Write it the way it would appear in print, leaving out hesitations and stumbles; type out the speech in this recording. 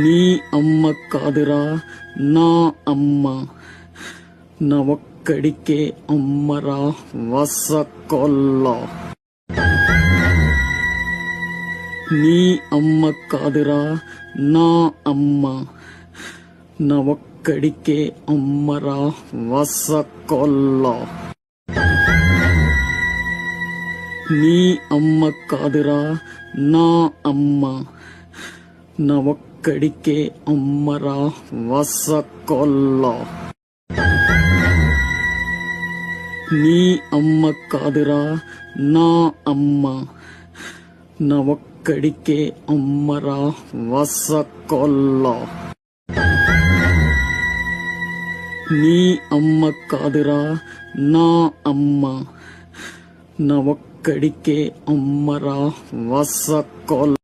నీ అమ్మ కాదురా నా అమ్మ, నా ఒక్కడికే అమ్మరా వసకొల్ల. నీ అమ్మ కాదురా నా అమ్మ, నా ఒక్కడికే అమ్మరా వసకొల్ల. నీ అమ్మ కాదురా నా అమ్మ, నా ఒక్కడికే అమ్మరా వసకొల్ల. నీ అమ్మ కాదురా నా అమ్మ, నా ఒక్కడికే అమ్మరా వసకొల్ల. నీ అమ్మ కాదురా నా అమ్మ, నా ఒక్కడికే అమ్మరా వసకొల్ల.